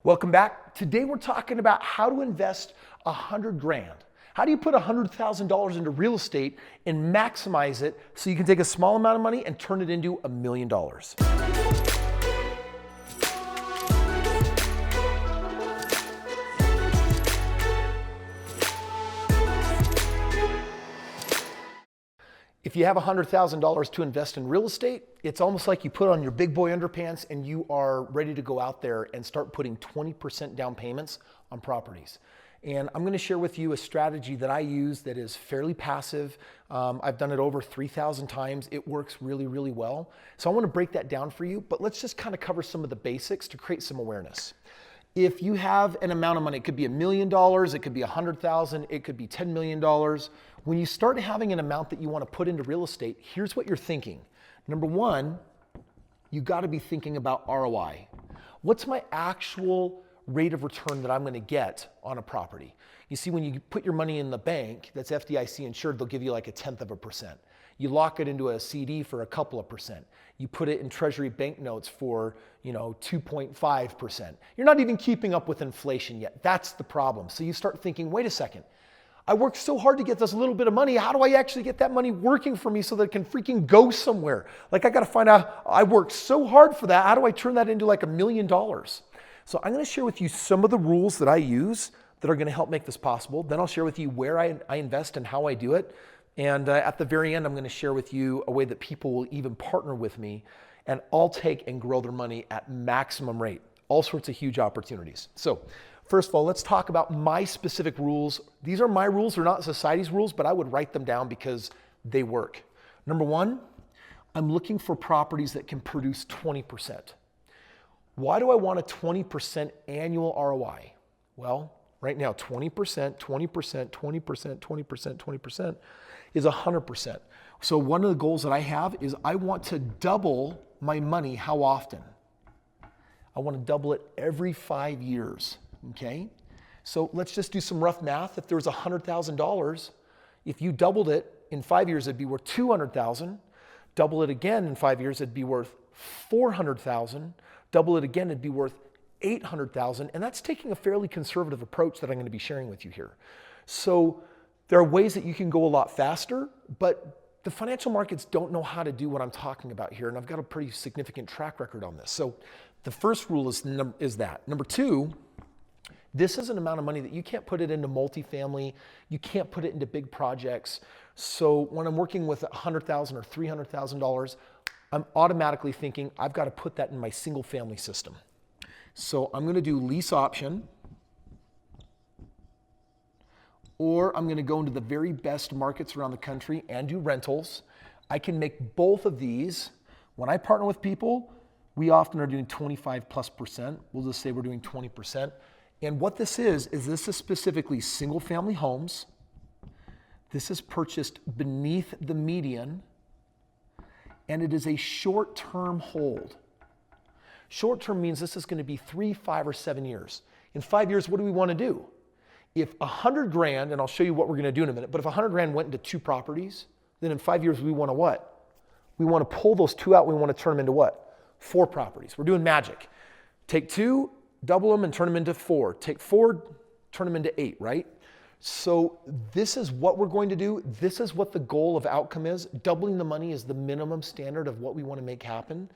Welcome back. Today we're talking about how to invest 100 grand. How do you put $100,000 into real estate and maximize it so you can take a small amount of money and turn it into $1 million? If you have $100,000 to invest in real estate, it's almost like you put on your big boy underpants and you are ready to go out there and start putting 20% down payments on properties. And I'm going to share with you a strategy that I use that is fairly passive. I've done it over 3,000 times. It works really, really well. So I want to break that down for you, but let's just kind of cover some of the basics to create some awareness. If you have an amount of money, it could be $1 million, it could be $100,000, it could be $10 million. When you start having an amount that you want to put into real estate, here's what you're thinking. Number one, you got to be thinking about ROI. What's my actual rate of return that I'm going to get on a property? You see, when you put your money in the bank that's FDIC insured, they'll give you like 0.1%. You lock it into a CD for a couple of percent. You put it in treasury banknotes for 2.5%. You're not even keeping up with inflation yet. That's the problem. So you start thinking, wait a second, I worked so hard to get this little bit of money. How do I actually get that money working for me so that it can freaking go somewhere? Like, I got to find out, I worked so hard for that. How do I turn that into like $1 million? So I'm going to share with you some of the rules that I use that are going to help make this possible. Then I'll share with you where I invest and how I do it. And at the very end, I'm going to share with you a way that people will even partner with me and I'll take and grow their money at maximum rate. All sorts of huge opportunities. So first of all, let's talk about my specific rules. These are my rules. They're not society's rules, but I would write them down because they work. Number one, I'm looking for properties that can produce 20%. Why do I want a 20% annual ROI? Well, right now, 20%, 20%, 20%, 20%, 20% is 100%. So one of the goals that I have is I want to double my money. How often? I want to double it every 5 years, okay? So let's just do some rough math. If there was $100,000, if you doubled it in 5 years, it'd be worth $200,000. Double it again in 5 years, it'd be worth $400,000. Double it again, it'd be worth $800,000. And that's taking a fairly conservative approach that I'm going to be sharing with you here. So there are ways that you can go a lot faster, but the financial markets don't know how to do what I'm talking about here. And I've got a pretty significant track record on this. So the first rule is that. Number two, this is an amount of money that you can't put it into multifamily. You can't put it into big projects. So when I'm working with $100,000 or $300,000, I'm automatically thinking I've got to put that in my single family system. So I'm going to do lease option, or I'm going to go into the very best markets around the country and do rentals. I can make both of these. When I partner with people, we often are doing 25+%. We'll just say we're doing 20%. And what this is this is specifically single family homes. This is purchased beneath the median, and it is a short-term hold. Short-term means this is going to be 3, 5, or 7 years. In 5 years, what do we want to do? If 100 grand, and I'll show you what we're going to do in a minute, but if 100 grand went into 2 properties, then in 5 years we want to what? We want to pull those 2 out. We want to turn them into what? 4 properties. We're doing magic. Take 2, double them, and turn them into 4. Take 4, turn them into 8, right? So this is what we're going to do. This is what the goal of outcome is. Doubling the money is the minimum standard of what we want to make happen.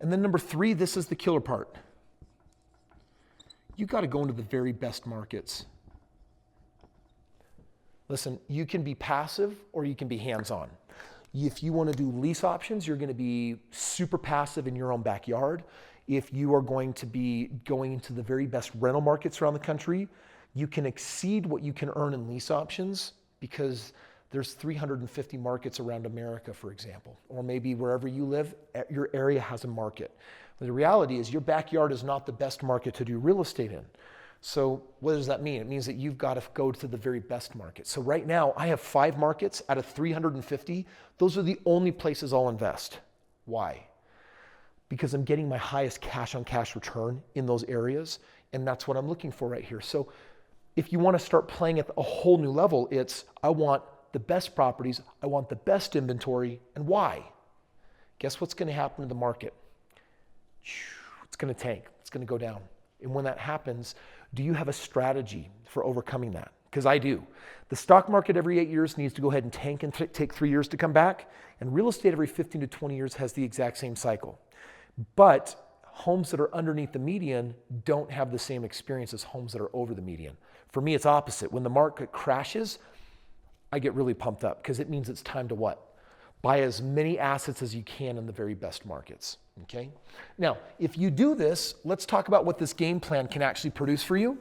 And then number 3, this is the killer part. You got to go into the very best markets. Listen, you can be passive or you can be hands-on. If you want to do lease options, you're going to be super passive in your own backyard. If you are going to be going into the very best rental markets around the country, you can exceed what you can earn in lease options because there's 350 markets around America, for example, or maybe wherever you live, your area has a market. But the reality is your backyard is not the best market to do real estate in. So what does that mean? It means that you've got to go to the very best market. So right now I have 5 markets out of 350. Those are the only places I'll invest. Why? Because I'm getting my highest cash on cash return in those areas. And that's what I'm looking for right here. So if you want to start playing at a whole new level, it's I want the best properties. I want the best inventory. And why? Guess what's going to happen to the market? It's going to tank. It's going to go down. And when that happens, do you have a strategy for overcoming that? Because I do. The stock market every 8 years needs to go ahead and tank and take 3 years to come back. And real estate every 15 to 20 years has the exact same cycle. But homes that are underneath the median don't have the same experience as homes that are over the median. For me, it's opposite. When the market crashes, I get really pumped up because it means it's time to what? Buy as many assets as you can in the very best markets, okay? Now, if you do this, let's talk about what this game plan can actually produce for you.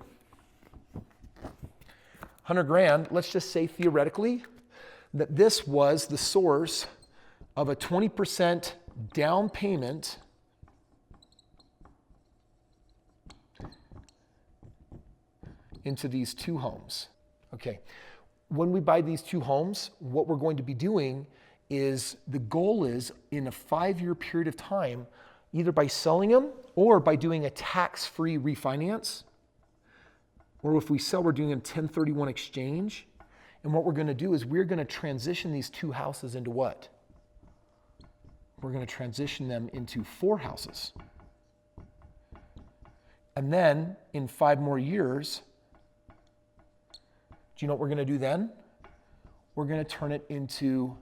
100 grand, let's just say theoretically that this was the source of a 20% down payment into these 2 homes. Okay, when we buy these 2 homes, what we're going to be doing is the goal is in a 5-year period of time, either by selling them or by doing a tax-free refinance, or if we sell, we're doing a 1031 exchange. And what we're going to do is we're going to transition these 2 houses into what? We're going to transition them into 4 houses. And then in 5 more years, do you know what we're going to do then? We're going to turn it into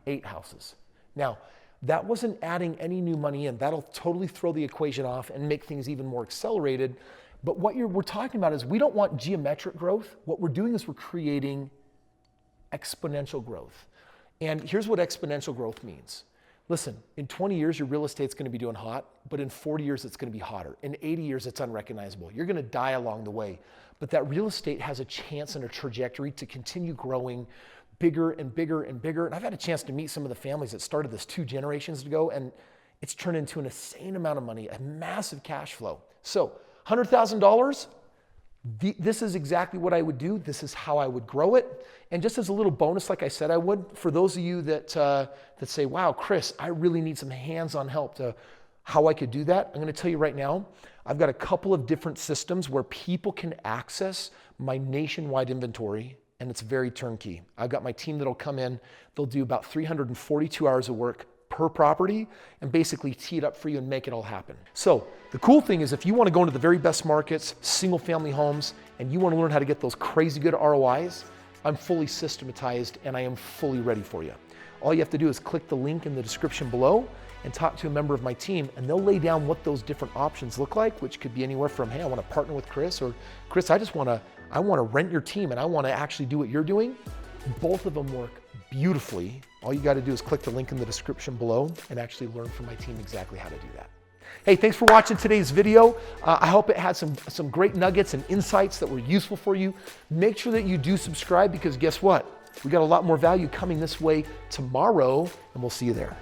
8 houses. Now, that wasn't adding any new money in. That'll totally throw the equation off and make things even more accelerated. But what we're talking about is we don't want geometric growth. What we're doing is we're creating exponential growth. And here's what exponential growth means. Listen, in 20 years, your real estate's going to be doing hot, but in 40 years, it's going to be hotter. In 80 years, it's unrecognizable. You're going to die along the way. But that real estate has a chance and a trajectory to continue growing bigger and bigger and bigger. And I've had a chance to meet some of the families that started this 2 generations ago, and it's turned into an insane amount of money, a massive cash flow. So $100,000, this is exactly what I would do. This is how I would grow it. And just as a little bonus, like I said I would, for those of you that say, wow, Kris, I really need some hands-on help to how I could do that, I'm going to tell you right now, I've got a couple of different systems where people can access my nationwide inventory, and it's very turnkey. I've got my team that'll come in, they'll do about 342 hours of work per property and basically tee it up for you and make it all happen. So the cool thing is if you want to go into the very best markets, single family homes, and you want to learn how to get those crazy good ROIs, I'm fully systematized and I am fully ready for you. All you have to do is click the link in the description below and talk to a member of my team, and they'll lay down what those different options look like, which could be anywhere from, hey, I want to partner with Kris, or Kris, I want to rent your team and I want to actually do what you're doing. Both of them work beautifully. All you got to do is click the link in the description below and actually learn from my team exactly how to do that. Hey, thanks for watching today's video. I hope it had some great nuggets and insights that were useful for you. Make sure that you do subscribe, because guess what? We got a lot more value coming this way tomorrow, and we'll see you there.